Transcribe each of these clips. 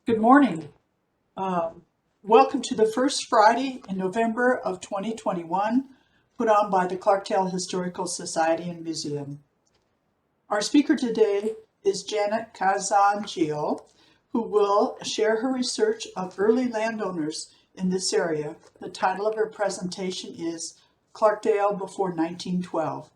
Good morning. Welcome to the first Friday in November of 2021, put on by the Clarkdale Historical Society and Museum. Our speaker today is Janet Cassagio, who will share her research of early landowners in this area. The title of her presentation is Clarkdale Before 1912.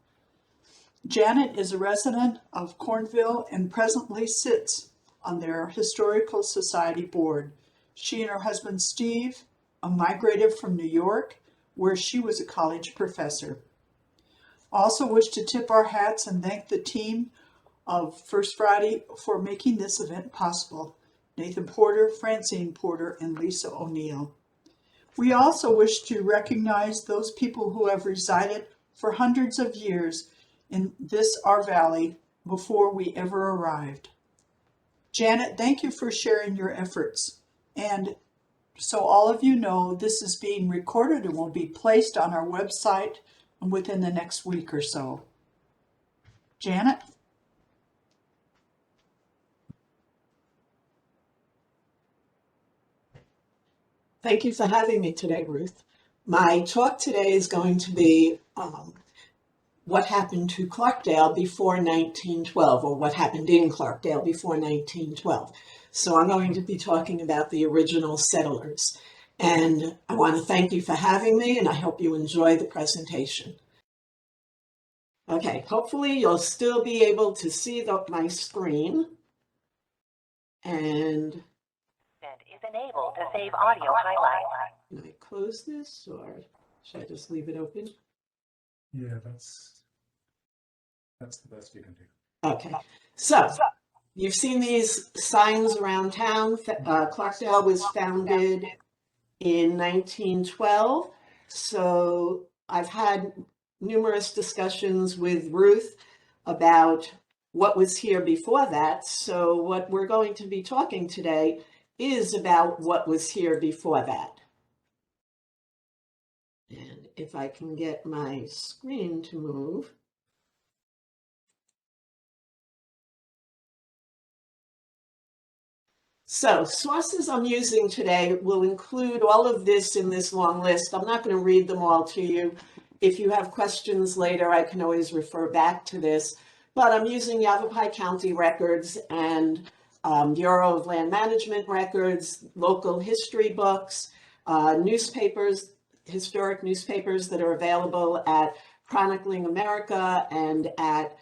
Janet is a resident of Cornville and presently sits on their Historical Society board. She and her husband Steve migrated from New York, where she was a college professor. Also wish to tip our hats and thank the team of First Friday for making this event possible. Nathan Porter, Francine Porter, and Lisa O'Neill. We also wish to recognize those people who have resided for hundreds of years in this our valley before we ever arrived. Janet, thank you for sharing your efforts. And so all of you know, this is being recorded and will be placed on our website within the next week or so. Janet? Thank you for having me today, Ruth. My talk today is going to be what happened to Clarkdale before 1912, or what happened in Clarkdale before 1912. So I'm going to be talking about the original settlers. And I want to thank you for having me, and I hope you enjoy the presentation. Okay, hopefully you'll still be able to see my screen. And is enabled to save audio highlights. Can I close this, or should I just leave it open? Yeah, that's the best you can do. Okay, so you've seen these signs around town. Clarkdale was founded in 1912. So I've had numerous discussions with Ruth about what was here before that. So what we're going to be talking today is about what was here before that. And if I can get my screen to move. So sources I'm using today will include all of this in this long list. I'm not going to read them all to you. If you have questions later, I can always refer back to this. But I'm using Yavapai County records and Bureau of Land Management records, local history books, newspapers, historic newspapers that are available at Chronicling America and at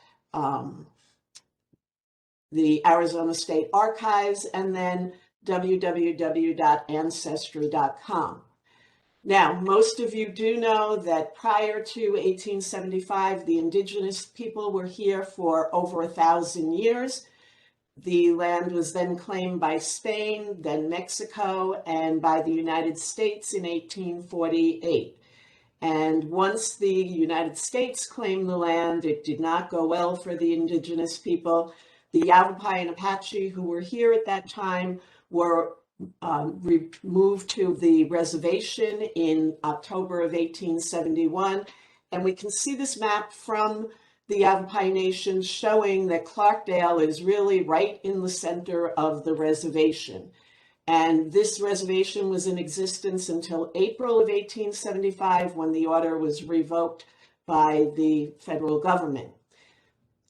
the Arizona State Archives, and then www.ancestry.com. Now, most of you do know that prior to 1875, the indigenous people were here for over 1,000 years. The land was then claimed by Spain, then Mexico, and by the United States in 1848. And once the United States claimed the land, it did not go well for the indigenous people. The Yavapai and Apache who were here at that time were moved to the reservation in October of 1871. And we can see this map from the Yavapai Nation showing that Clarkdale is really right in the center of the reservation. And this reservation was in existence until April of 1875, when the order was revoked by the federal government.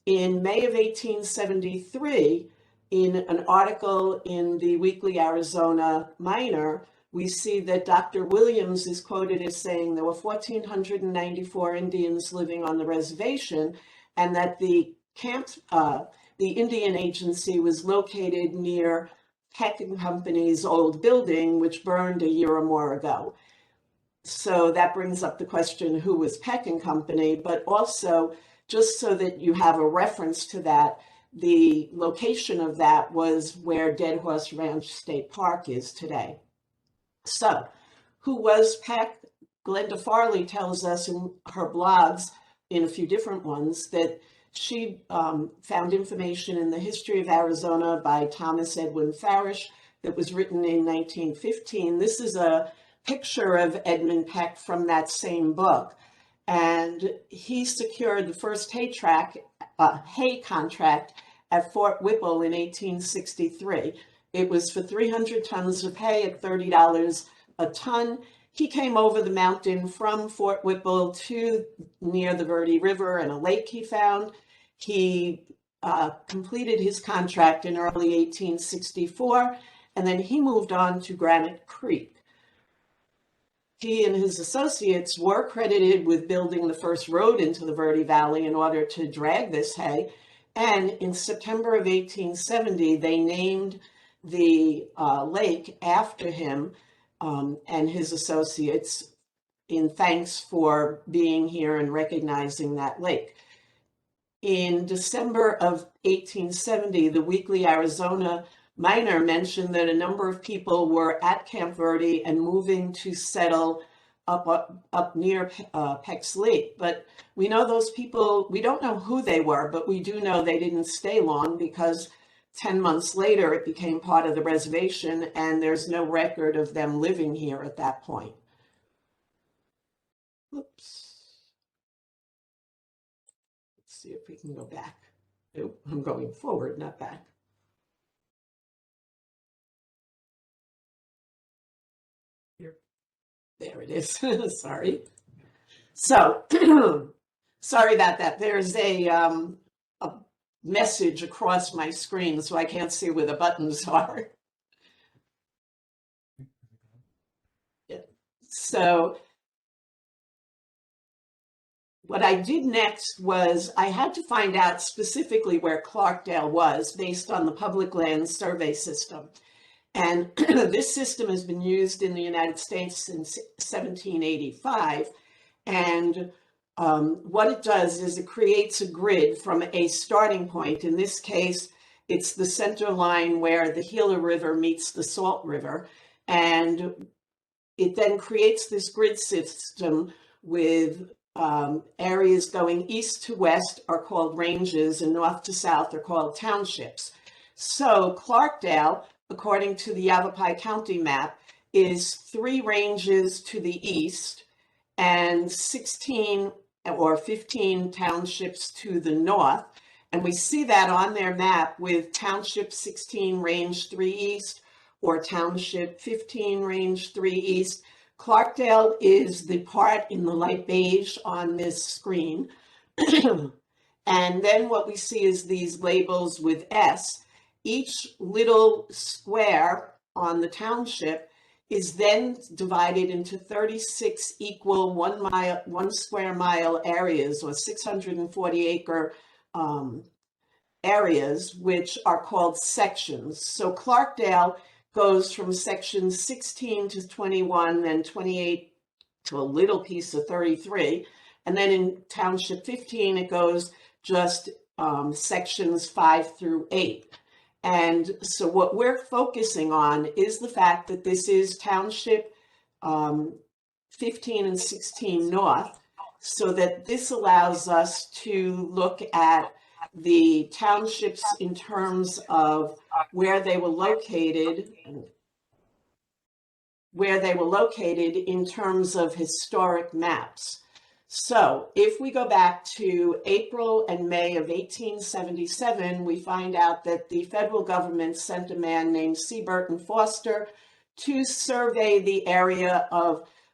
In May of 1873, in an article in the Weekly Arizona Miner, we see that Dr. Williams is quoted as saying there were 1,494 Indians living on the reservation, and that the Indian Agency was located near Peck and Company's old building, which burned a year or more ago. So that brings up the question, who was Peck and Company? But also, just so that you have a reference to that, the location of that was where Dead Horse Ranch State Park is today. So, who was Peck? Glenda Farley tells us in her blogs, in a few different ones, that she found information in the History of Arizona by Thomas Edwin Farish that was written in 1915. This is a picture of Edmund Peck from that same book. And he secured the first hay contract at Fort Whipple in 1863. It was for 300 tons of hay at $30 a ton. He came over the mountain from Fort Whipple to near the Verde River and a lake he found. He completed his contract in early 1864, and then he moved on to Granite Creek. He and his associates were credited with building the first road into the Verde Valley in order to drag this hay. And in September of 1870, they named the lake after him and his associates in thanks for being here and recognizing that lake. In December of 1870, the Weekly Arizona Miner mentioned that a number of people were at Camp Verde and moving to settle up near Peck's Lake. But we know those people, we don't know who they were, but we do know they didn't stay long because 10 months later it became part of the reservation and there's no record of them living here at that point. Oops. Let's see if we can go back. Nope, I'm going forward, not back. There it is. Sorry. So, sorry about that. There's a message across my screen, so I can't see where the buttons are. Yeah. So, what I did next was I had to find out specifically where Clarkdale was based on the public land survey system. And this system has been used in the United States since 1785. And what it does is it creates a grid from a starting point. In this case, it's the center line where the Gila River meets the Salt River. And it then creates this grid system with areas going east to west are called ranges and north to south are called townships. So Clarkdale, according to the Yavapai County map, is 3 ranges to the east and 16 or 15 townships to the north. And we see that on their map with Township 16 Range 3 East or Township 15 Range 3 East. Clarkdale is the part in the light beige on this screen. And then what we see is these labels with S. Each little square on the township is then divided into 36 equal 1 square mile areas or 640 acre areas, which are called sections. So Clarkdale goes from section 16 to 21, then 28 to a little piece of 33. And then in Township 15, it goes just sections 5 through 8. And so what we're focusing on is the fact that this is Township 15 and 16 North, so that this allows us to look at the townships in terms of where they were located in terms of historic maps. So if we go back to April and May of 1877, we find out that the federal government sent a man named C. Burton Foster to survey the area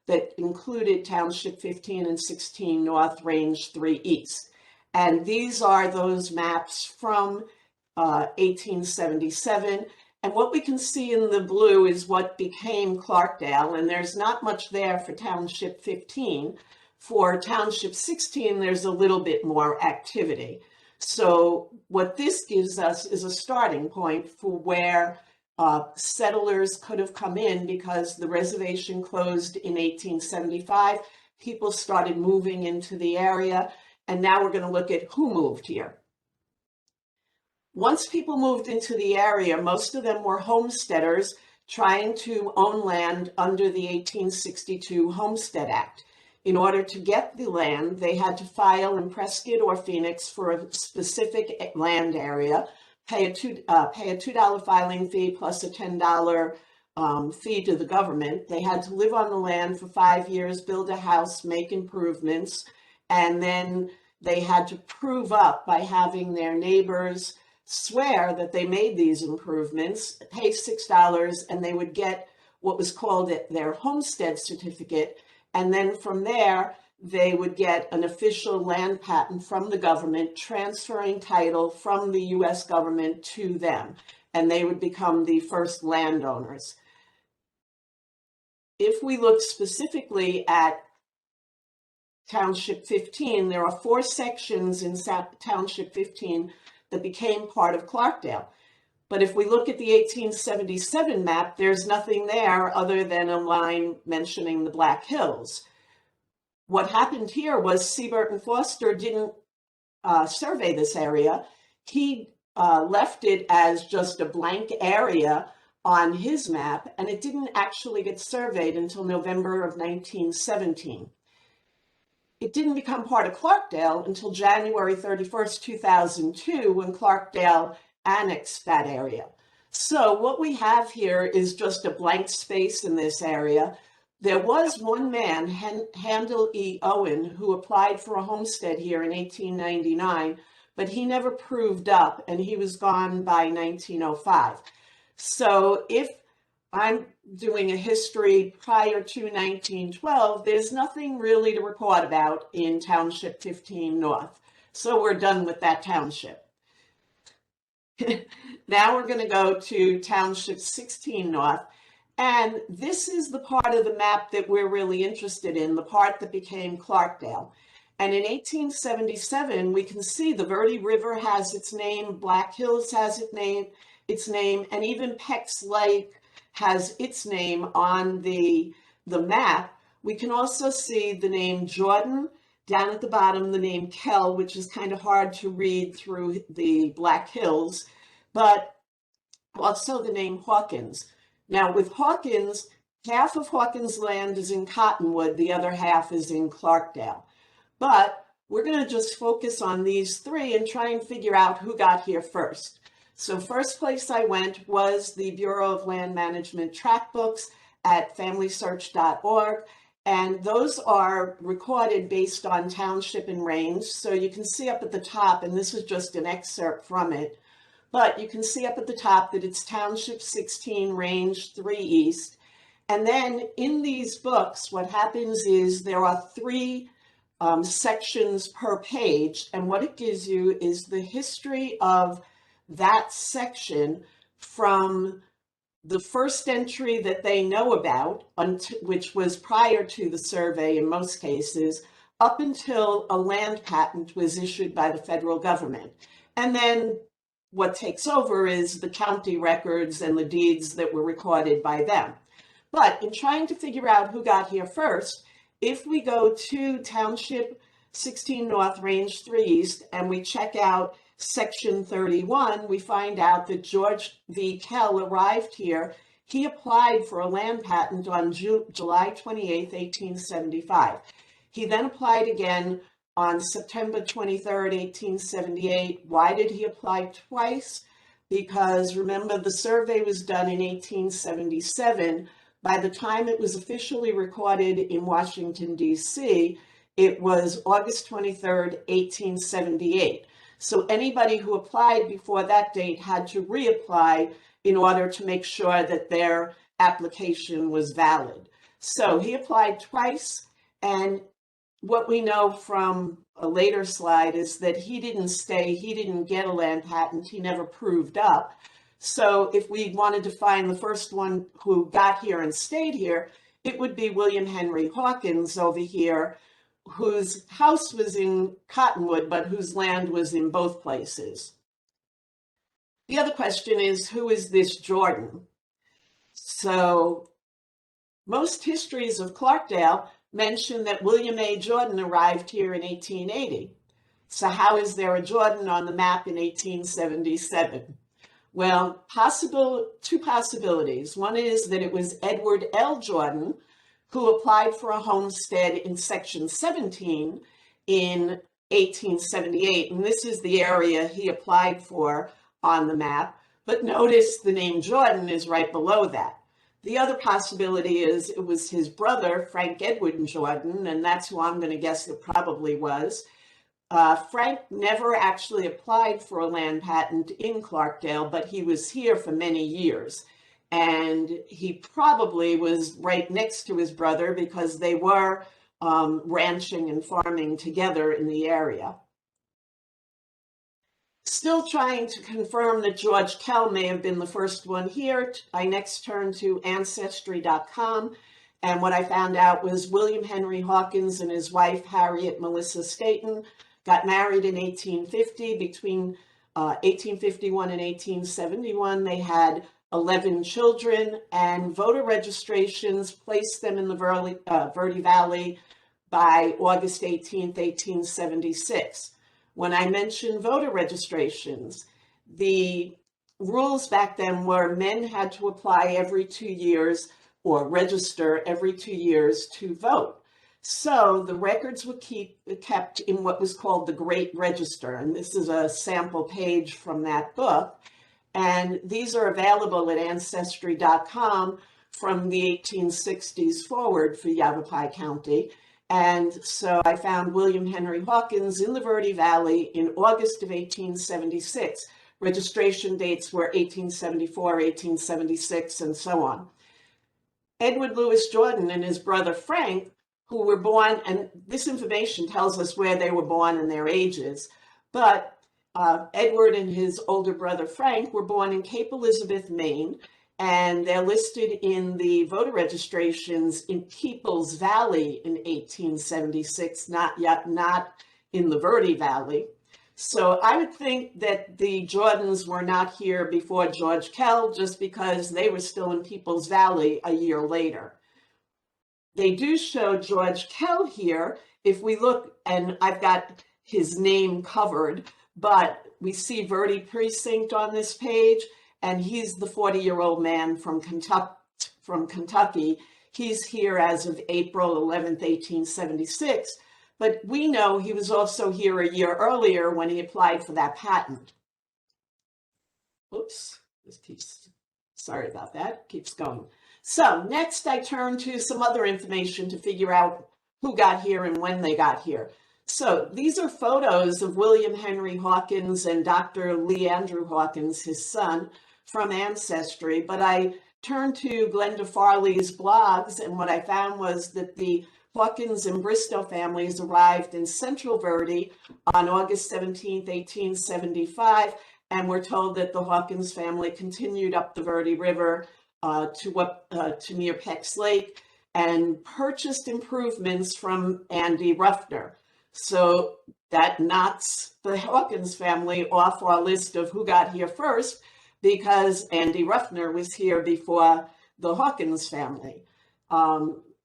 that included Township 15 and 16 North, Range 3 East. And these are those maps from 1877. And what we can see in the blue is what became Clarkdale, and there's not much there for Township 15. For Township 16, there's a little bit more activity. So what this gives us is a starting point for where settlers could have come in, because the reservation closed in 1875. People started moving into the area, and now we're going to look at who moved here. Once people moved into the area, most of them were homesteaders trying to own land under the 1862 Homestead Act. In order to get the land, they had to file in Prescott or Phoenix for a specific land area, pay a $2 filing fee plus a $10 fee to the government. They had to live on the land for 5 years, build a house, make improvements, and then they had to prove up by having their neighbors swear that they made these improvements, pay $6, and they would get what was called their homestead certificate. And then from there, they would get an official land patent from the government, transferring title from the US government to them, and they would become the first landowners. If we look specifically at Township 15, there are 4 sections in Township 15 that became part of Clarkdale. But if we look at the 1877 map, there's nothing there other than a line mentioning the Black Hills. What happened here was Siebert and Foster didn't survey this area. He left it as just a blank area on his map, and it didn't actually get surveyed until November of 1917. It didn't become part of Clarkdale until January 31st, 2002, when Clarkdale annexed that area. So what we have here is just a blank space in this area. There was one man, Handel E. Owen, who applied for a homestead here in 1899, but he never proved up, and he was gone by 1905. So if I'm doing a history prior to 1912, there's nothing really to report about in Township 15 North. So we're done with that township. Now we're going to go to Township 16 North. And this is the part of the map that we're really interested in, the part that became Clarkdale. And in 1877, we can see the Verde River has its name, Black Hills has its name, and even Peck's Lake has its name on the map. We can also see the name Jordan, down at the bottom, the name Kell, which is kind of hard to read through the Black Hills, but also the name Hawkins. Now with Hawkins, half of Hawkins' land is in Cottonwood, the other half is in Clarkdale. But we're going to just focus on these 3 and try and figure out who got here first. So first place I went was the Bureau of Land Management tract books at familysearch.org. And those are recorded based on township and range. So you can see up at the top, and this is just an excerpt from it, but you can see up at the top that it's Township 16, Range 3 East. And then in these books, what happens is there are 3 sections per page. And what it gives you is the history of that section from the first entry that they know about, which was prior to the survey in most cases, up until a land patent was issued by the federal government. And then what takes over is the county records and the deeds that were recorded by them. But in trying to figure out who got here first, if we go to Township 16 North, Range 3 East, and we check out Section 31, we find out that George V. Kell arrived here. He applied for a land patent on July 28, 1875. He then applied again on September 23rd, 1878. Why did he apply twice? Because remember, the survey was done in 1877. By the time it was officially recorded in Washington, D.C., it was August 23rd, 1878. So anybody who applied before that date had to reapply in order to make sure that their application was valid. So he applied twice, and what we know from a later slide is that he didn't get a land patent, he never proved up. So if we wanted to find the first one who got here and stayed here, it would be William Henry Hawkins over here, whose house was in Cottonwood, but whose land was in both places. The other question is, who is this Jordan? So most histories of Clarkdale mention that William A. Jordan arrived here in 1880. So how is there a Jordan on the map in 1877? Well, two possibilities. One is that it was Edward L. Jordan, who applied for a homestead in Section 17 in 1878. And this is the area he applied for on the map. But notice the name Jordan is right below that. The other possibility is it was his brother, Frank Edward Jordan, and that's who I'm going to guess it probably was. Frank never actually applied for a land patent in Clarkdale, but he was here for many years. And he probably was right next to his brother because they were ranching and farming together in the area. Still trying to confirm that George Kell may have been the first one here, I next turned to Ancestry.com. And what I found out was William Henry Hawkins and his wife, Harriet Melissa Staton, got married in 1850. Between 1851 and 1871, they had 11 children, and voter registrations placed them in the Verde Valley by August 18th, 1876. When I mentioned voter registrations, the rules back then were men had to apply every 2 years or register every 2 years to vote. So the records were kept in what was called the Great Register, and this is a sample page from that book. And these are available at Ancestry.com from the 1860s forward for Yavapai County. And so I found William Henry Hawkins in the Verde Valley in August of 1876. Registration dates were 1874, 1876, and so on. Edward Louis Jordan and his brother Frank, who were born, and this information tells us where they were born and their ages, but Edward and his older brother Frank were born in Cape Elizabeth, Maine, and they're listed in the voter registrations in Peoples Valley in 1876, not in the Verde Valley. So I would think that the Jordans were not here before George Kell, just because they were still in Peoples Valley a year later. They do show George Kell here. If we look, and I've got his name covered, but we see Verde Precinct on this page, and he's the 40-year-old man from Kentucky. He's here as of April 11th, 1876. But we know he was also here a year earlier when he applied for that patent. Oops, sorry about that, keeps going. So next I turn to some other information to figure out who got here and when they got here. So these are photos of William Henry Hawkins and Dr. Lee Andrew Hawkins, his son, from Ancestry. But I turned to Glenda Farley's blogs, and what I found was that the Hawkins and Bristow families arrived in Central Verde on August 17, 1875, and we're told that the Hawkins family continued up the Verde River to near Peck's Lake and purchased improvements from Andy Ruffner. So that knocks the Hawkins family off our list of who got here first, because Andy Ruffner was here before the Hawkins family.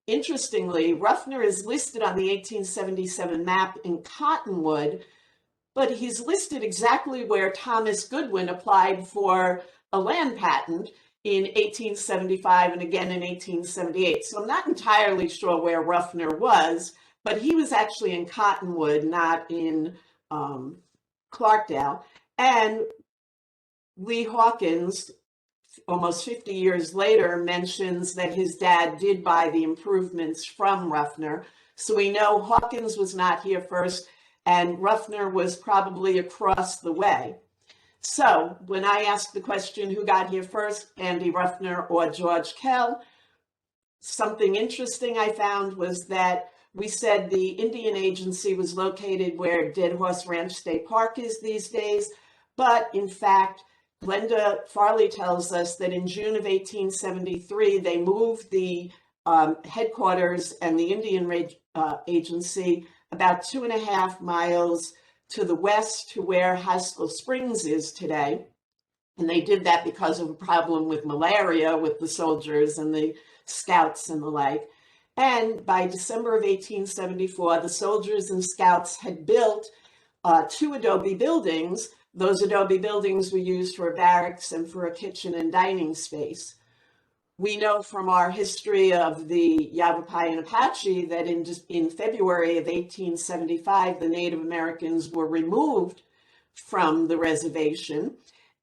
Interestingly, Ruffner is listed on the 1877 map in Cottonwood, but he's listed exactly where Thomas Goodwin applied for a land patent in 1875 and again in 1878. So I'm not entirely sure where Ruffner was, but he was actually in Cottonwood, not in Clarkdale. And Lee Hawkins, almost 50 years later, mentions that his dad did buy the improvements from Ruffner. So we know Hawkins was not here first, and Ruffner was probably across the way. So when I asked the question, who got here first, Andy Ruffner or George Kell, something interesting I found was that we said the Indian Agency was located where Dead Horse Ranch State Park is these days, but in fact, Glenda Farley tells us that in June of 1873, they moved the headquarters and the Indian Agency about 2.5 miles to the west to where Haskell Springs is today. And they did that because of a problem with malaria with the soldiers and the scouts and the like. And by December of 1874, the soldiers and scouts had built 2 adobe buildings. Those adobe buildings were used for a barracks and for a kitchen and dining space. We know from our history of the Yavapai and Apache that in February of 1875, the Native Americans were removed from the reservation.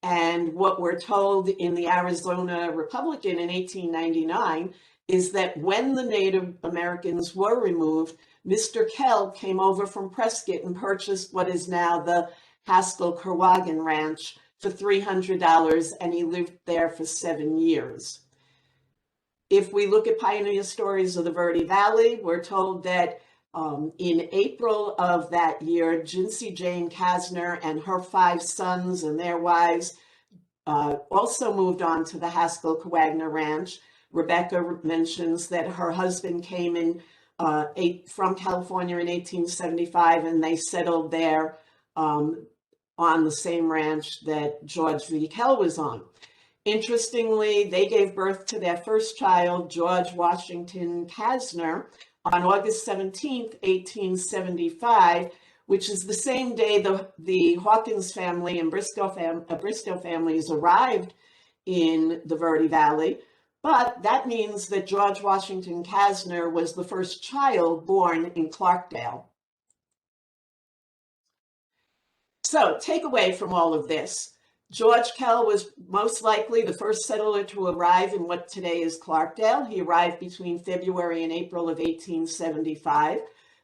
And what we're told in the Arizona Republican in 1899 is that when the Native Americans were removed, Mr. Kell came over from Prescott and purchased what is now the Haskell-Kerwagan Ranch for $300, and he lived there for 7 years. If we look at Pioneer Stories of the Verde Valley, we're told that in April of that year, Jinsey Jane Kasner and her 5 sons and their wives also moved on to the Haskell-Kerwagan Ranch. Rebecca mentions that her husband came in from California in 1875, and they settled there on the same ranch that George V. Kell was on. Interestingly, they gave birth to their first child, George Washington Kasner, on August 17th, 1875, which is the same day the Hawkins family and Bristow families arrived in the Verde Valley. But that means that George Washington Kasner was the first child born in Clarkdale. So, takeaway from all of this. George Kell was most likely the first settler to arrive in what today is Clarkdale. He arrived between February and April of 1875.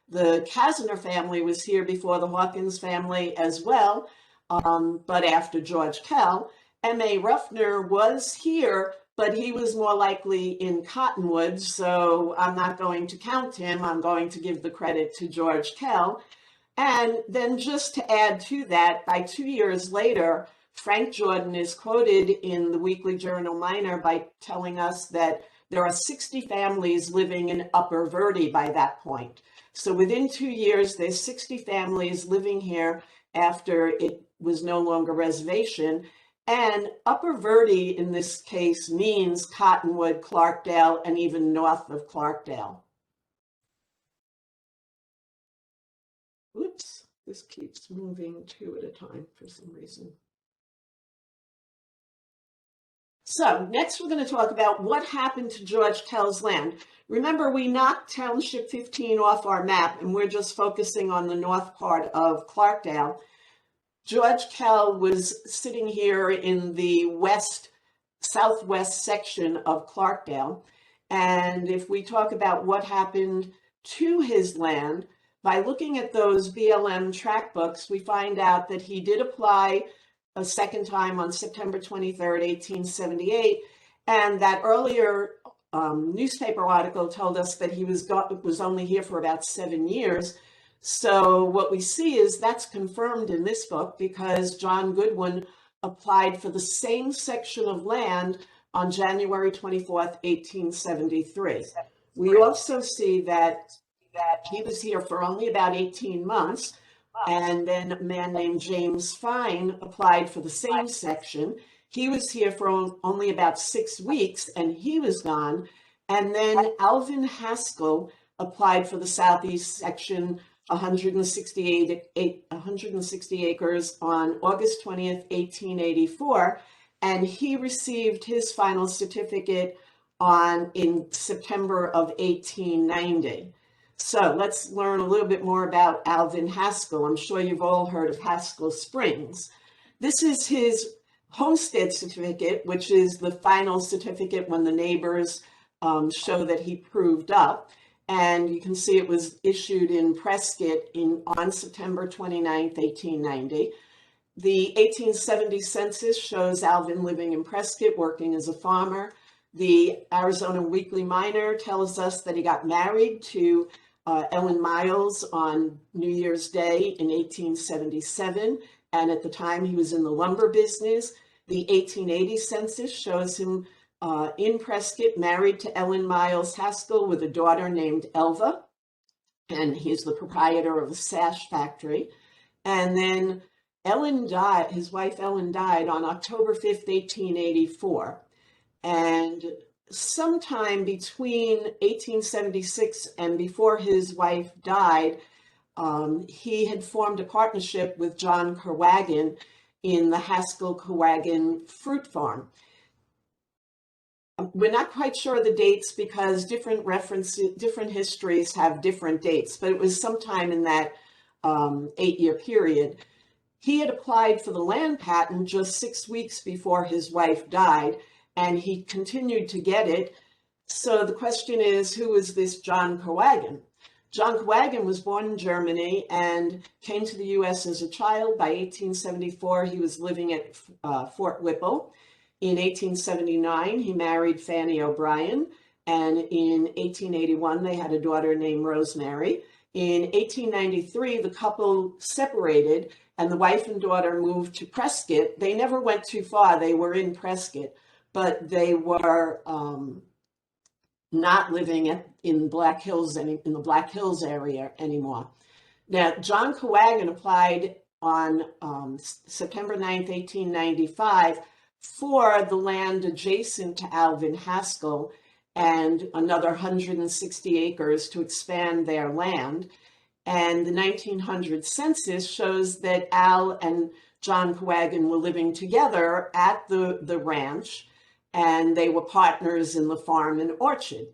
The Kasner family was here before the Hawkins family as well, but after George Kell. M.A. Ruffner was here, but he was more likely in Cottonwood, so I'm not going to count him. I'm going to give the credit to George Kell. And then just to add to that, by 2 years later, Frank Jordan is quoted in the Weekly Journal Minor by telling us that there are 60 families living in Upper Verde by that point. So within 2 years, there's 60 families living here after it was no longer reservation. And Upper Verde in this case means Cottonwood, Clarkdale, and even north of Clarkdale. Oops, this keeps moving 2 at a time for some reason. So next we're going to talk about what happened to George Kell's land. Remember, we knocked Township 15 off our map and we're just focusing on the north part of Clarkdale. George Kell was sitting here in the southwest section of Clarkdale. And if we talk about what happened to his land, by looking at those BLM tract books, we find out that he did apply a second time on September 23rd, 1878, and that earlier newspaper article told us that he was only here for about 7 years. So what we see is that's confirmed in this book because John Goodwin applied for the same section of land on January 24th, 1873. We also see that he was here for only about 18 months. And then a man named James Fine applied for the same section. He was here for only about 6 weeks and he was gone. And then Alvin Haskell applied for the southeast section, 160 acres on August 20th, 1884. And he received his final certificate in September of 1890. So let's learn a little bit more about Alvin Haskell. I'm sure you've all heard of Haskell Springs. This is his homestead certificate, which is the final certificate when the neighbors show that he proved up. And you can see it was issued in Prescott on September 29th, 1890. The 1870 census shows Alvin living in Prescott, working as a farmer. The Arizona Weekly Miner tells us that he got married to Ellen Miles on New Year's Day in 1877, and at the time he was in the lumber business. The 1880 census shows him in Prescott, married to Ellen Miles Haskell with a daughter named Elva, and he's the proprietor of a sash factory. And then his wife Ellen died on October 5th, 1884. And sometime between 1876 and before his wife died, he had formed a partnership with John Kerwagan in the Haskell-Kerwagan fruit farm. We're not quite sure of the dates because different histories have different dates, but it was sometime in that 8-year period. He had applied for the land patent just 6 weeks before his wife died, and he continued to get it. So the question is, who is this John Kerwagan? John Cahuagin was born in Germany and came to the U.S. as a child. By 1874, he was living at Fort Whipple. In 1879, he married Fanny O'Brien, and in 1881, they had a daughter named Rosemary. In 1893, the couple separated, and the wife and daughter moved to Prescott. They never went too far. They were in Prescott, but they were not living in Black Hills, in the Black Hills area anymore. Now, John Cahuagin applied on September 9th, 1895 for the land adjacent to Alvin Haskell and another 160 acres to expand their land. And the 1900 census shows that Al and John Cahuagin were living together at the ranch, and they were partners in the farm and orchard.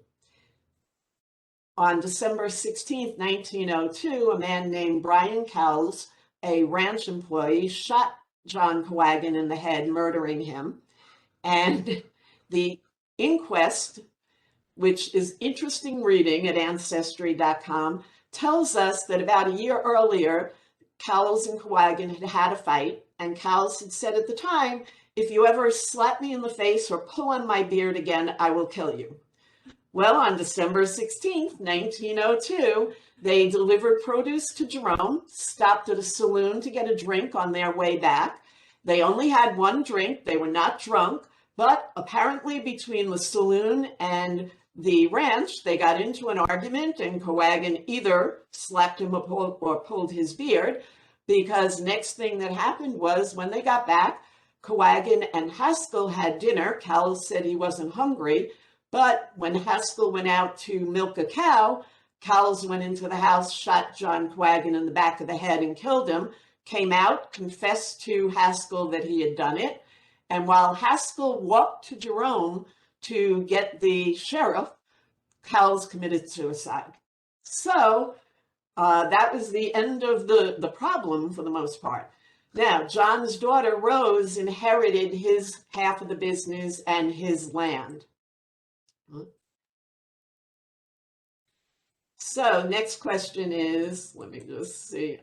On December 16th, 1902, a man named Brian Cowles, a ranch employee, shot John Cahuagin in the head, murdering him. And the inquest, which is interesting reading at Ancestry.com, tells us that about a year earlier, Cowles and Cahuagin had had a fight, and Cowles had said at the time, "If you ever slap me in the face or pull on my beard again, I will kill you." Well, on December 16th, 1902, they delivered produce to Jerome, stopped at a saloon to get a drink on their way back. They only had one drink. They were not drunk, but apparently between the saloon and the ranch, they got into an argument, and Cahuagin either slapped him or pulled his beard, because next thing that happened was when they got back, Cahuagin and Haskell had dinner. Cowles said he wasn't hungry, but when Haskell went out to milk a cow, Cowles went into the house, shot John Cahuagin in the back of the head and killed him, came out, confessed to Haskell that he had done it, and while Haskell walked to Jerome to get the sheriff, Cowles committed suicide. So that was the end of the problem for the most part. Now, John's daughter, Rose, inherited his half of the business and his land. So next question is, let me just see.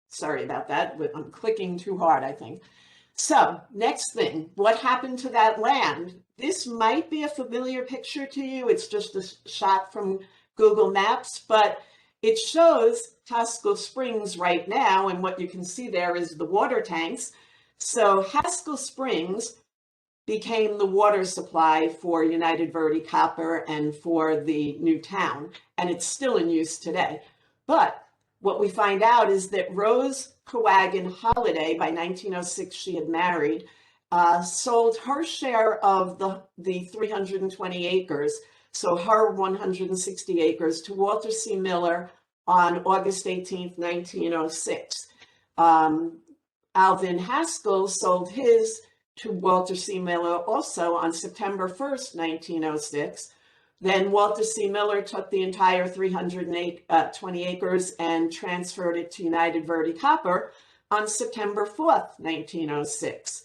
Sorry about that, but I'm clicking too hard, I think. So next thing, what happened to that land? This might be a familiar picture to you. It's just a shot from Google Maps, but it shows Haskell Springs right now, and what you can see there is the water tanks. So Haskell Springs became the water supply for United Verde Copper and for the new town, and it's still in use today. But what we find out is that Rose Cahuagin Holiday, by 1906 she had married, sold her share of the 320 acres, so her 160 acres, to Walter C. Miller on August 18th, 1906. Alvin Haskell sold his to Walter C. Miller also on September 1st, 1906. Then Walter C. Miller took the entire 320 acres and transferred it to United Verde Copper on September 4th, 1906.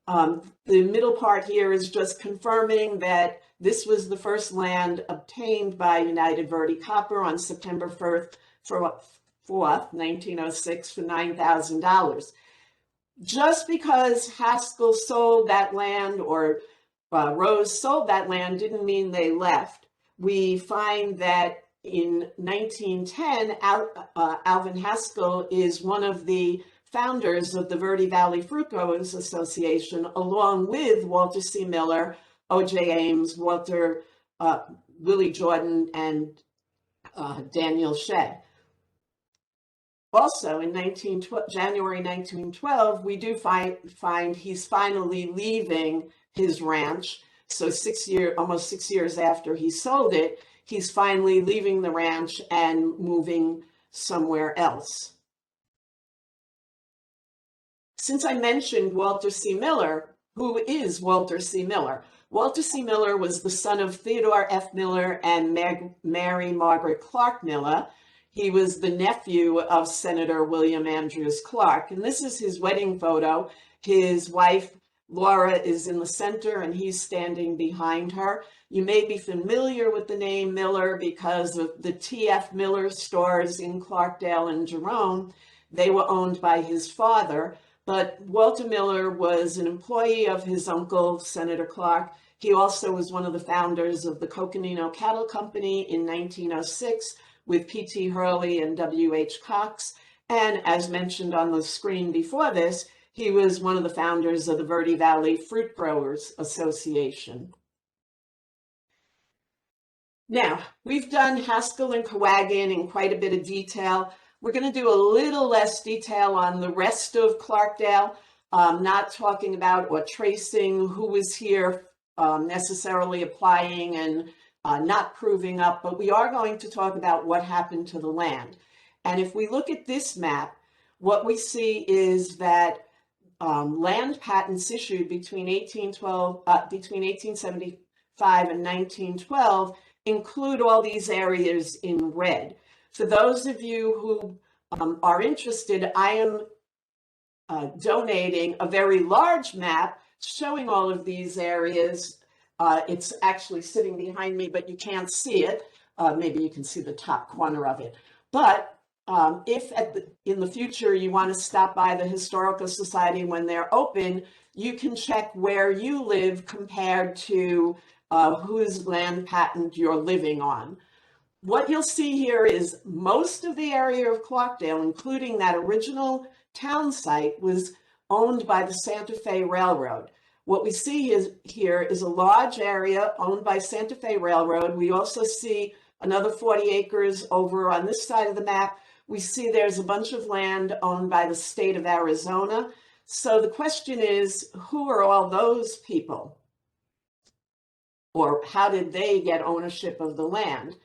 The middle part here is just confirming that this was the first land obtained by United Verde Copper on September 4th, 1906 for $9,000. Just because Haskell sold that land or Rose sold that land didn't mean they left. We find that in 1910, Alvin Haskell is one of the founders of the Verde Valley Fruit Growers Association, along with Walter C. Miller, O.J. Ames, Willie Jordan, and Daniel Shea. Also, in January 1912, we do find he's finally leaving his ranch. So almost 6 years after he sold it, he's finally leaving the ranch and moving somewhere else. Since I mentioned Walter C. Miller, who is Walter C. Miller? Walter C. Miller was the son of Theodore F. Miller and Mary Margaret Clark Miller. He was the nephew of Senator William Andrews Clark, and this is his wedding photo. His wife Laura is in the center and he's standing behind her. You may be familiar with the name Miller because of the T.F. Miller stores in Clarkdale and Jerome. They were owned by his father, but Walter Miller was an employee of his uncle, Senator Clark. He also was one of the founders of the Coconino Cattle Company in 1906 with P.T. Hurley and W.H. Cox. And as mentioned on the screen before this, he was one of the founders of the Verde Valley Fruit Growers Association. Now, we've done Haskell and Cahuagan in quite a bit of detail. We're going to do a little less detail on the rest of Clarkdale, not talking about or tracing who was here, necessarily applying and not proving up, but we are going to talk about what happened to the land. And if we look at this map, what we see is that land patents issued between 1875 and 1912 include all these areas in red. For those of you who are interested, I am donating a very large map showing all of these areas. It's actually sitting behind me, but you can't see it. Maybe you can see the top corner of it. But if in the future you want to stop by the Historical Society when they're open, you can check where you live compared to whose land patent you're living on. What you'll see here is most of the area of Clarkdale, including that original town site, was owned by the Santa Fe Railroad. What we see here is a large area owned by Santa Fe Railroad. We also see another 40 acres over on this side of the map. We see there's a bunch of land owned by the state of Arizona. So the question is, who are all those people? Or how did they get ownership of the land?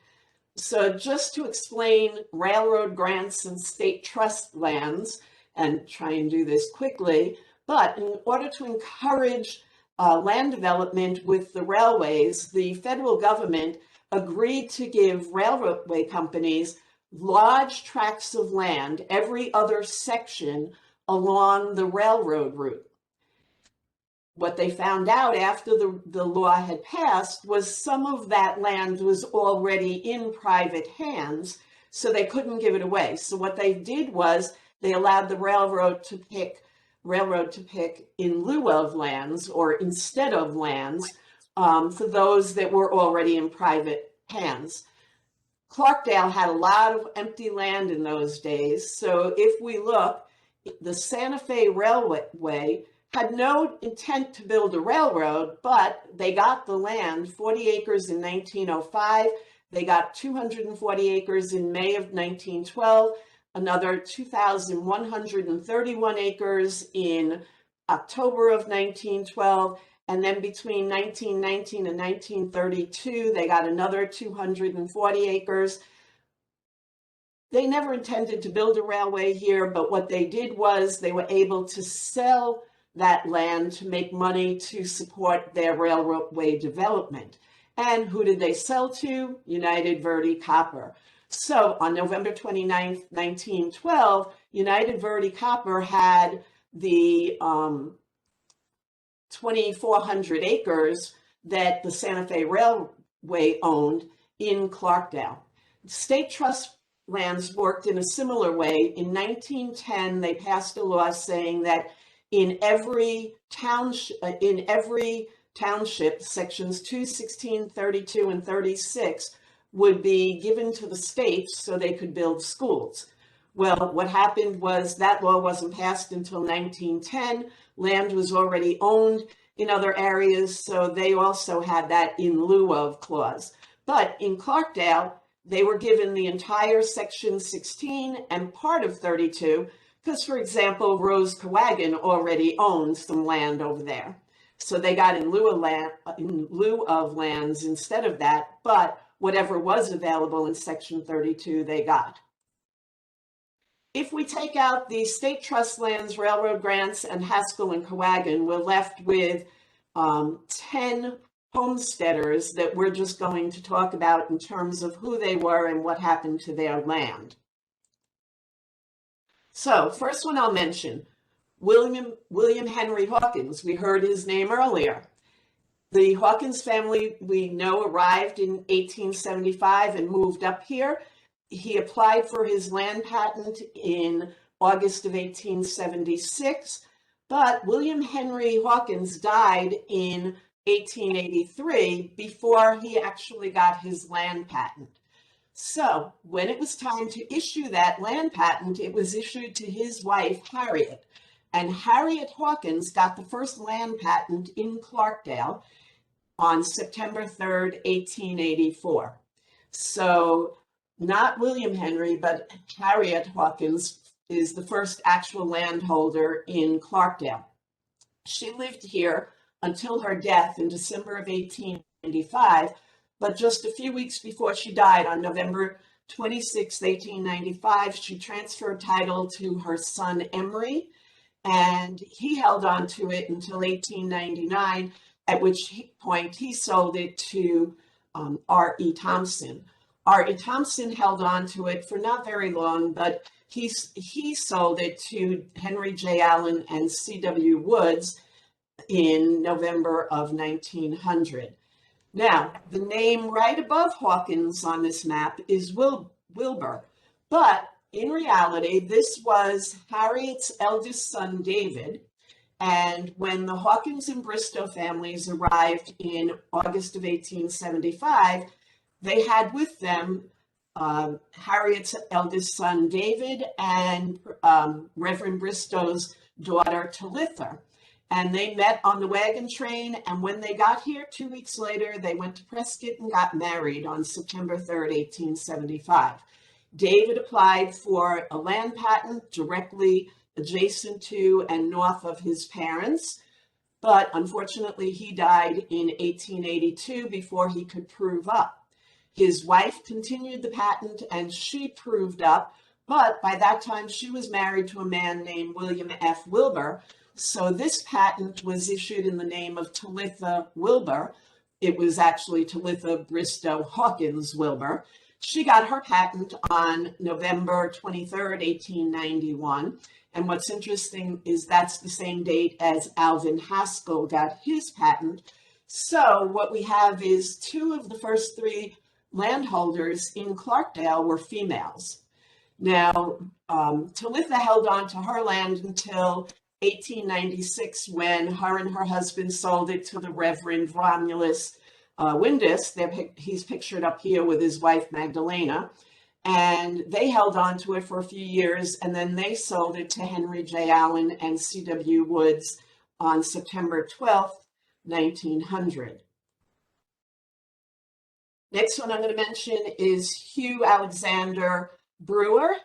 So just to explain railroad grants and state trust lands, and try and do this quickly, but in order to encourage land development with the railways, the federal government agreed to give railway companies large tracts of land, every other section along the railroad route. What they found out after the law had passed was some of that land was already in private hands, so they couldn't give it away. So what they did was they allowed the railroad to pick in lieu of lands or instead of lands for those that were already in private hands. Clarkdale had a lot of empty land in those days. So if we look, the Santa Fe Railway had no intent to build a railroad, but they got the land, 40 acres in 1905. They got 240 acres in May of 1912, another 2,131 acres in October of 1912. And then between 1919 and 1932, they got another 240 acres. They never intended to build a railway here, but what they did was they were able to sell that land to make money to support their railway development. And who did they sell to? United Verde Copper. So on November 29th, 1912, United Verde Copper had the 2,400 acres that the Santa Fe Railway owned in Clarkdale. State trust lands worked in a similar way. In 1910, they passed a law saying that in every township, sections 2, 16, 32, and 36 would be given to the states so they could build schools. Well, what happened was that law wasn't passed until 1910. Land was already owned in other areas, so they also had that in lieu of clause. But in Clarkdale, they were given the entire section 16 and part of 32, because, for example, Rose Cahuagan already owned some land over there. So they got in lieu of lands instead of that, but whatever was available in section 32, they got. If we take out the state trust lands, railroad grants, and Haskell and Cahuagan, we're left with 10 homesteaders that we're just going to talk about in terms of who they were and what happened to their land. So first one I'll mention, William Henry Hawkins, we heard his name earlier. The Hawkins family, we know, arrived in 1875 and moved up here. He applied for his land patent in August of 1876, but William Henry Hawkins died in 1883 before he actually got his land patent. So when it was time to issue that land patent, it was issued to his wife, Harriet. And Harriet Hawkins got the first land patent in Clarkdale on September 3rd, 1884. So not William Henry, but Harriet Hawkins is the first actual landholder in Clarkdale. She lived here until her death in December of 1895, but just a few weeks before she died on November 26, 1895, she transferred title to her son Emery, and he held on to it until 1899, at which point he sold it to R.E. Thompson. R.E. Thompson held on to it for not very long, but he sold it to Henry J. Allen and C.W. Woods in November of 1900. Now, the name right above Hawkins on this map is Wilbur, but in reality, this was Harriet's eldest son, David. And when the Hawkins and Bristow families arrived in August of 1875, they had with them Harriet's eldest son, David, and Reverend Bristow's daughter, Talitha. And they met on the wagon train, and when they got here 2 weeks later, they went to Prescott and got married on September 3rd, 1875. David applied for a land patent directly adjacent to and north of his parents, but unfortunately he died in 1882 before he could prove up. His wife continued the patent and she proved up, but by that time she was married to a man named William F. Wilbur, so this patent was issued in the name of Talitha Wilbur. It was actually Talitha Bristow Hawkins Wilbur. She got her patent on November 23rd, 1891. And what's interesting is that's the same date as Alvin Haskell got his patent. So what we have is two of the first three landholders in Clarkdale were females. Now, Talitha held on to her land until 1896 when her and her husband sold it to the Reverend Romulus Windus. He's pictured up here with his wife Magdalena, and they held on to it for a few years, and then they sold it to Henry J. Allen and C.W. Woods on September 12th, 1900. Next one I'm going to mention is Hugh Alexander Brewer.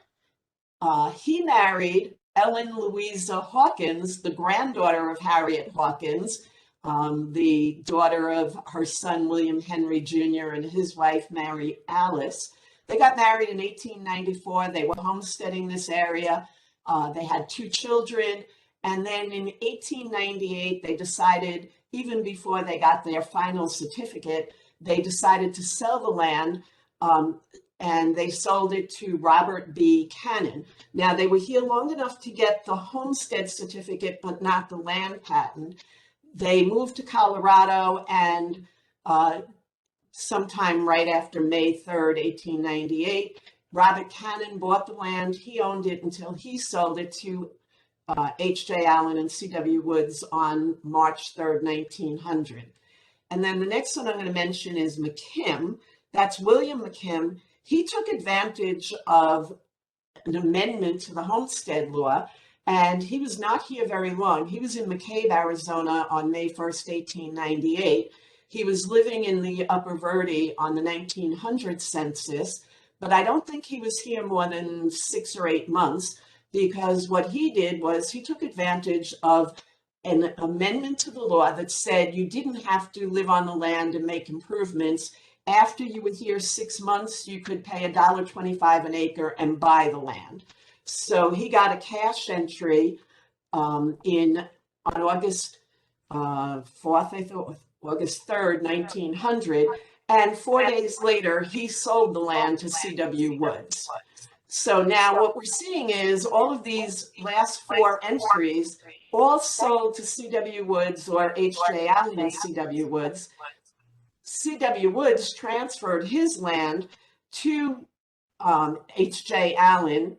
He married Ellen Louisa Hawkins, the granddaughter of Harriet Hawkins, the daughter of her son William Henry Jr. and his wife Mary Alice. They got married in 1894. They were homesteading this area. They had 2 children. And then in 1898, they decided, even before they got their final certificate, they decided to sell the land, and they sold it to Robert B. Cannon. Now, they were here long enough to get the homestead certificate, but not the land patent. They moved to Colorado, and sometime right after May 3rd, 1898, Robert Cannon bought the land. He owned it until he sold it to H.J. Allen and C.W. Woods on March 3rd, 1900. And then the next one I'm going to mention is McKim. That's William McKim. He took advantage of an amendment to the homestead law, and he was not here very long. He was in McCabe, Arizona on May 1st, 1898. He was living in the Upper Verde on the 1900 census, but I don't think he was here more than 6 or 8 months, because what he did was he took advantage of an amendment to the law that said you didn't have to live on the land and make improvements. After you were here 6 months, you could pay $1.25 an acre and buy the land. So he got a cash entry on August 4th, I thought, August 3rd, 1900, and 4 days later, he sold the land to C.W. Woods. So now what we're seeing is all of these last 4 entries all sold to C.W. Woods or H.J. Allen and C.W. Woods. C.W. Woods transferred his land to H.J. Allen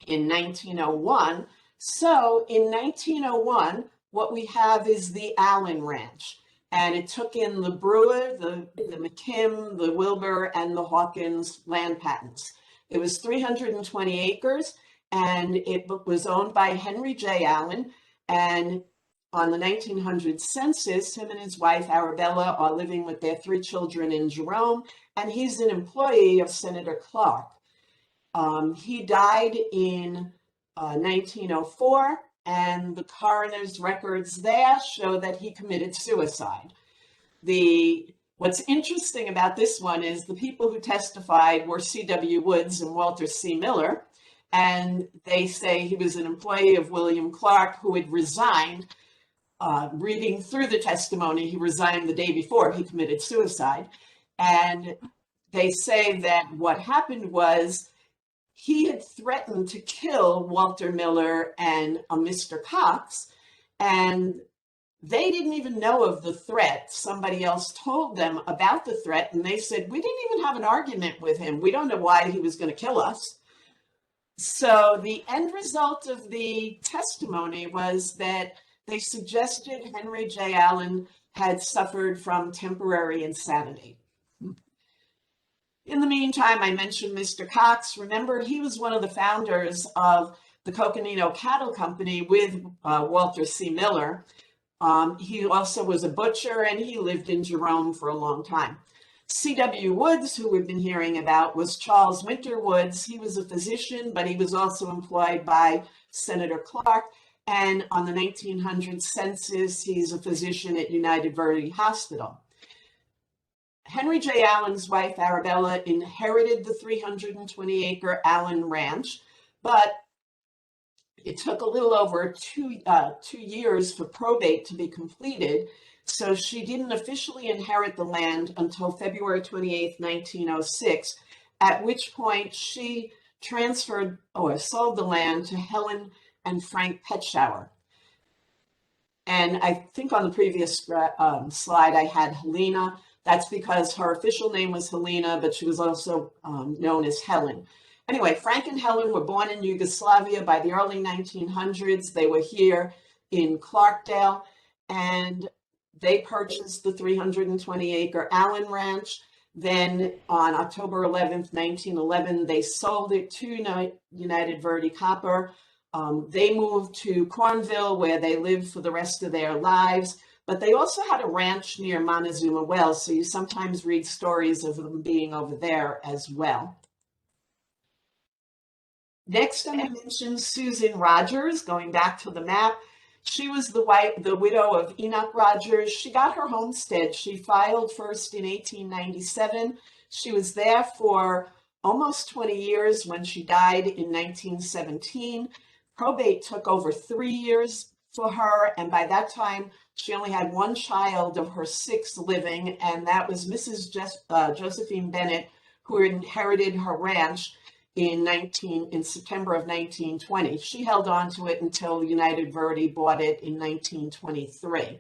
in 1901. So in 1901, what we have is the Allen Ranch. And it took in the Brewer, the McKim, the Wilbur, and the Hawkins land patents. It was 320 acres, and it was owned by Henry J. Allen. And on the 1900 census, him and his wife, Arabella, are living with their 3 children in Jerome, and he's an employee of Senator Clark. He died in 1904, and the coroner's records there show that he committed suicide. What's interesting about this one is the people who testified were C.W. Woods and Walter C. Miller, and they say he was an employee of William Clark who had resigned. Reading through the testimony, he resigned the day before he committed suicide. And they say that what happened was he had threatened to kill Walter Miller and a Mr. Cox, and they didn't even know of the threat. Somebody else told them about the threat, and they said, we didn't even have an argument with him. We don't know why he was going to kill us. So the end result of the testimony was that they suggested Henry J. Allen had suffered from temporary insanity. In the meantime, I mentioned Mr. Cox. Remember, he was one of the founders of the Coconino Cattle Company with Walter C. Miller. He also was a butcher, and he lived in Jerome for a long time. C.W. Woods, who we've been hearing about, was Charles Winter Woods. He was a physician, but he was also employed by Senator Clark. And on the 1900 census, he's a physician at United Verde Hospital. Henry J. Allen's wife, Arabella, inherited the 320-acre Allen Ranch, but it took a little over two years for probate to be completed, so she didn't officially inherit the land until February 28, 1906, at which point she transferred or sold the land to Helen and Frank Petschauer. And I think on the previous slide I had Helena. That's because her official name was Helena, but she was also known as Helen. Anyway, Frank and Helen were born in Yugoslavia by the early 1900s. They were here in Clarkdale, and they purchased the 320-acre Allen Ranch. Then on October 11th, 1911, they sold it to United Verde Copper. They moved to Cornville, where they lived for the rest of their lives. But they also had a ranch near Montezuma Wells, so you sometimes read stories of them being over there as well. Next, I'm going to mention Susan Rogers, going back to the map. She was the widow of Enoch Rogers. She got her homestead. She filed first in 1897. She was there for almost 20 years when she died in 1917. Probate took over 3 years for her, and by that time, she only had 1 child of her 6 living, and that was Mrs. Josephine Bennett, who inherited her ranch in September of 1920. She held on to it until United Verde bought it in 1923.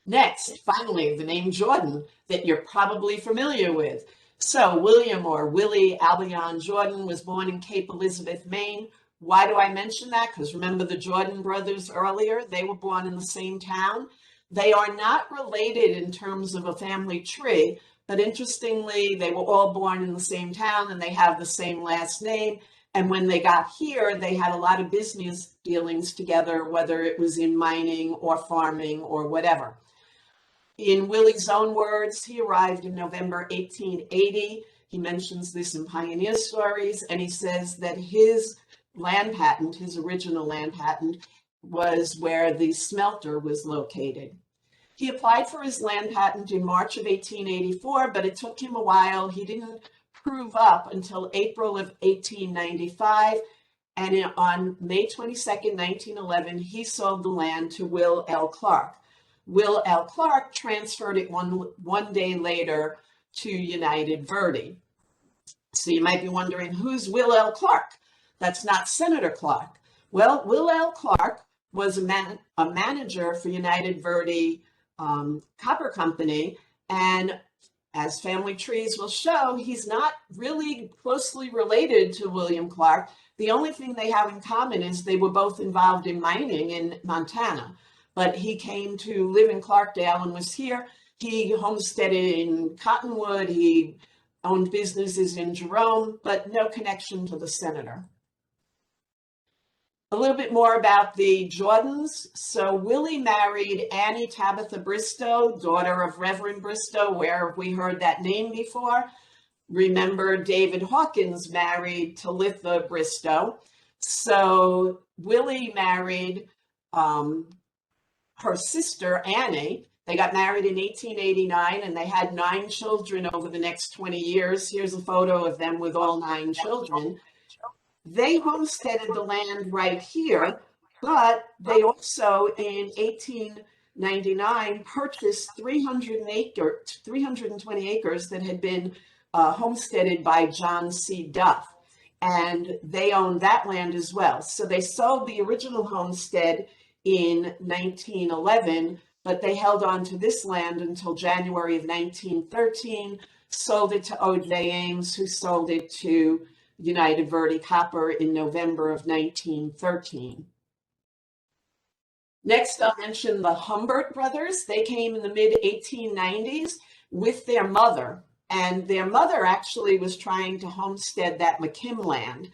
Next, finally, the name Jordan that you're probably familiar with. So William or Willie Albion Jordan was born in Cape Elizabeth, Maine. Why do I mention that? Because remember the Jordan brothers earlier? They were born in the same town. They are not related in terms of a family tree, but interestingly, they were all born in the same town and they have the same last name. And when they got here, they had a lot of business dealings together, whether it was in mining or farming or whatever. In Willie's own words, he arrived in November 1880. He mentions this in Pioneer Stories, and he says that his land patent, his original land patent, was where the smelter was located. He applied for his land patent in March of 1884, but it took him a while. He didn't prove up until April of 1895, and on May 22nd, 1911, he sold the land to Will L. Clark. Will L. Clark transferred it one day later to United Verde. So you might be wondering, who's Will L. Clark? That's not Senator Clark. Well, Will L. Clark was a manager for United Verde Copper Company, and as family trees will show, he's not really closely related to William Clark. The only thing they have in common is they were both involved in mining in Montana. But he came to live in Clarkdale and was here. He homesteaded in Cottonwood. He owned businesses in Jerome, but no connection to the senator. A little bit more about the Jordans. So Willie married Annie Tabitha Bristow, daughter of Reverend Bristow, where we heard that name before. Remember, David Hawkins married Talitha Bristow. So Willie married her sister, Annie. They got married in 1889, and they had 9 children over the next 20 years. Here's a photo of them with all 9 children. They homesteaded the land right here, but they also, in 1899, purchased 320 acres that had been homesteaded by John C. Duff, and they owned that land as well. So they sold the original homestead in 1911, but they held on to this land until January of 1913, sold it to O.J. Ames, who sold it to United Verde Copper in November of 1913. Next, I'll mention the Humbert brothers. They came in the mid-1890s with their mother, and their mother actually was trying to homestead that McKim land,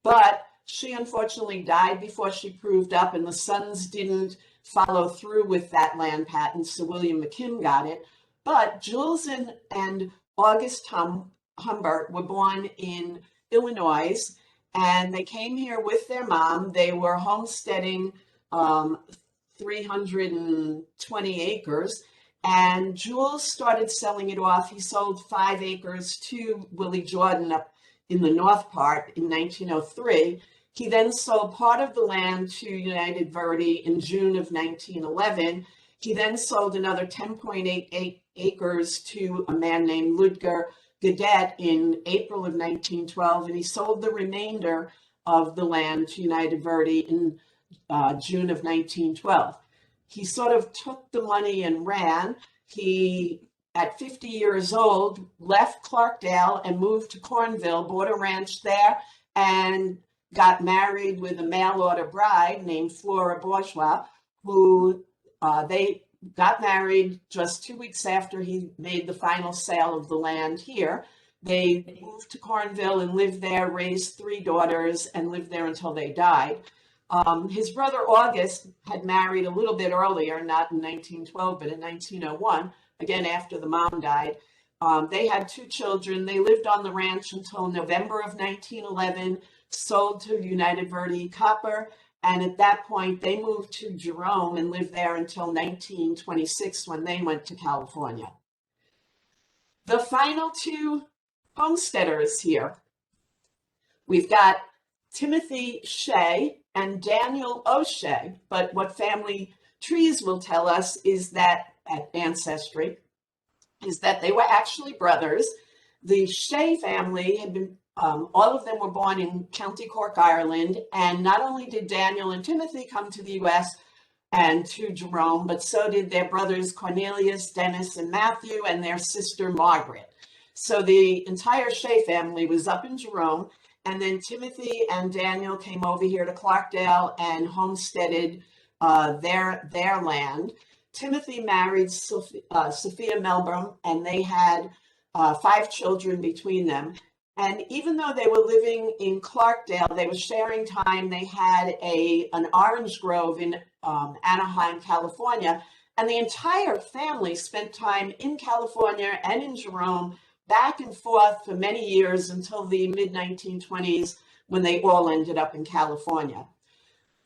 but she unfortunately died before she proved up, and the sons didn't follow through with that land patent, so William McKim got it. But Jules and August Humbert were born in Illinois, and they came here with their mom. They were homesteading 320 acres, and Jules started selling it off. He sold 5 acres to Willie Jordan up in the north part in 1903. He then sold part of the land to United Verde in June of 1911. He then sold another 10.88 acres to a man named Ludger Gadet in April of 1912, and he sold the remainder of the land to United Verde in June of 1912. He sort of took the money and ran. He, at 50 years old, left Clarkdale and moved to Cornville, bought a ranch there, and got married with a mail-order bride named Flora Bourgeois, who they got married just 2 weeks after he made the final sale of the land here. They moved to Cornville and lived there, raised 3 daughters, and lived there until they died. His brother August had married a little bit earlier, not in 1912, but in 1901, again after the mom died. They had 2 children. They lived on the ranch until November of 1911, sold to United Verde Copper, and at that point they moved to Jerome and lived there until 1926 when they went to California. The final 2 homesteaders here. We've got Timothy Shea and Daniel O'Shea, but what family trees will tell us is that, at Ancestry, is that they were actually brothers. The Shea family had been all of them were born in County Cork, Ireland, and not only did Daniel and Timothy come to the U.S. and to Jerome, but so did their brothers Cornelius, Dennis, and Matthew, and their sister Margaret. So the entire Shea family was up in Jerome, and then Timothy and Daniel came over here to Clarkdale and homesteaded their land. Timothy married Sophia Melbourne, and they had 5 children between them. And even though they were living in Clarkdale, they were sharing time. They had an orange grove in Anaheim, California, and the entire family spent time in California and in Jerome, back and forth for many years until the mid-1920s, when they all ended up in California.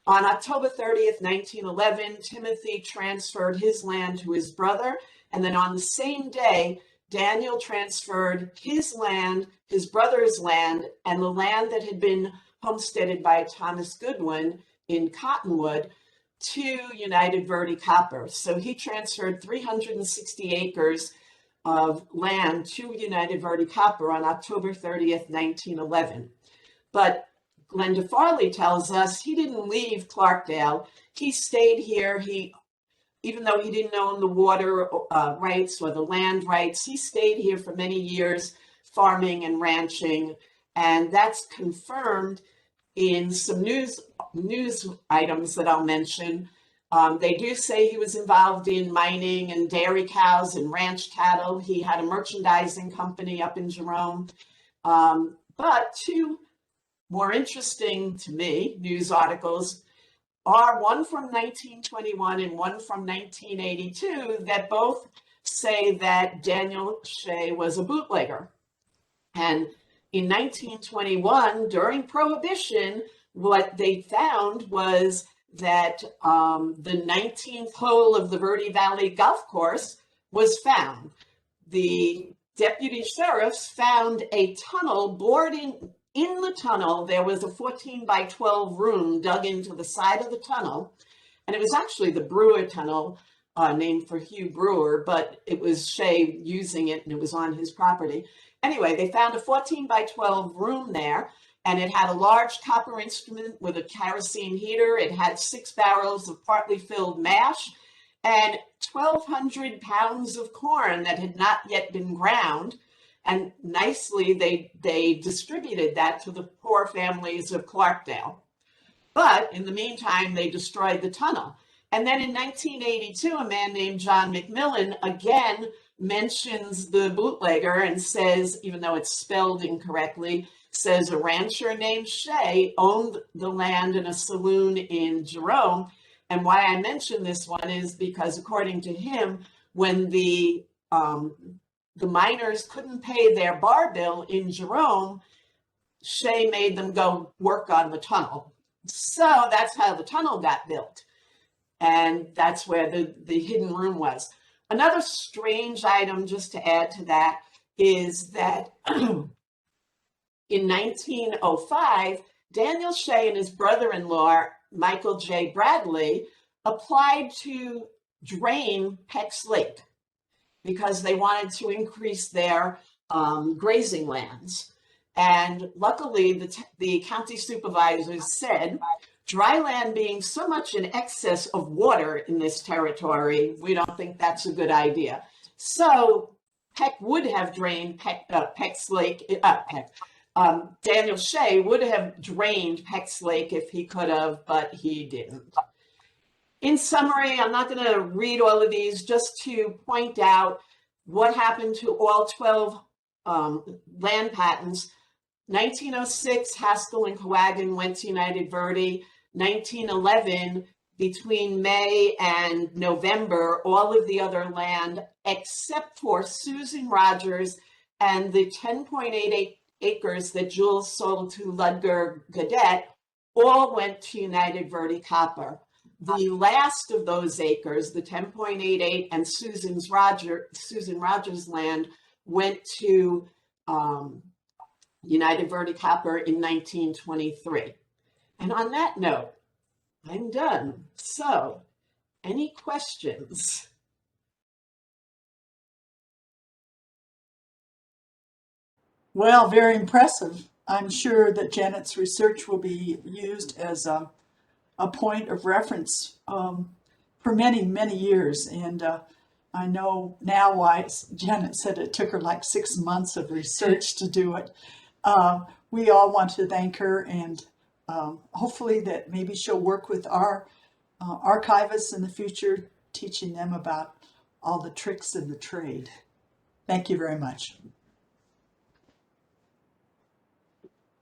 On October 30th, 1911, Timothy transferred his land to his brother, and then on the same day, Daniel transferred his land, his brother's land, and the land that had been homesteaded by Thomas Goodwin in Cottonwood to United Verde Copper. So he transferred 360 acres of land to United Verde Copper on October 30th, 1911. But Glenda Farley tells us he didn't leave Clarkdale. He stayed here. Even though he didn't own the water rights or the land rights, he stayed here for many years, farming and ranching. And that's confirmed in some news items that I'll mention. They do say he was involved in mining and dairy cows and ranch cattle. He had a merchandising company up in Jerome. But two more interesting to me news articles are one from 1921 and one from 1982 that both say that Daniel Shea was a bootlegger. And in 1921, during Prohibition, what they found was that the 19th hole of the Verde Valley Golf Course was found. The deputy sheriffs found a tunnel bored in the tunnel. There was a 14 by 12 room dug into the side of the tunnel, and it was actually the Brewer Tunnel, named for Hugh Brewer, but it was Shea using it and it was on his property. Anyway, they found a 14 by 12 room there, and it had a large copper instrument with a kerosene heater. It had 6 barrels of partly filled mash and 1,200 pounds of corn that had not yet been ground. And nicely, they distributed that to the poor families of Clarkdale. But in the meantime, they destroyed the tunnel. And then in 1982, a man named John McMillan again mentions the bootlegger and says, even though it's spelled incorrectly, says a rancher named Shea owned the land and a saloon in Jerome. And why I mention this one is because, according to him, when the miners couldn't pay their bar bill in Jerome, Shea made them go work on the tunnel. So that's how the tunnel got built. And that's where the hidden room was. Another strange item, just to add to that, is that in 1905, Daniel Shea and his brother-in-law, Michael J. Bradley, applied to drain Peck's Lake because they wanted to increase their grazing lands. And luckily, the county supervisors said, dry land being so much in excess of water in this territory, we don't think that's a good idea. So Peck would have drained Peck's Lake, Daniel Shea would have drained Peck's Lake if he could have, but he didn't. In summary, I'm not going to read all of these, just to point out what happened to all 12 land patents. 1906, Haskell and Coagan went to United Verde. 1911, between May and November, all of the other land, except for Susan Rogers and the 10.88 acres that Jules sold to Ludger Gadet, all went to United Verde Copper. The last of those acres, the 10.88 and Susan Rogers' land, went to United Verde Copper in 1923. And on that note, I'm done. So, any questions? Well, very impressive. I'm sure that Janet's research will be used as a point of reference for many, many years. And I know now why Janet said it took her like 6 months of research to do it. We all want to thank her, and hopefully that maybe she'll work with our archivists in the future, teaching them about all the tricks of the trade. Thank you very much.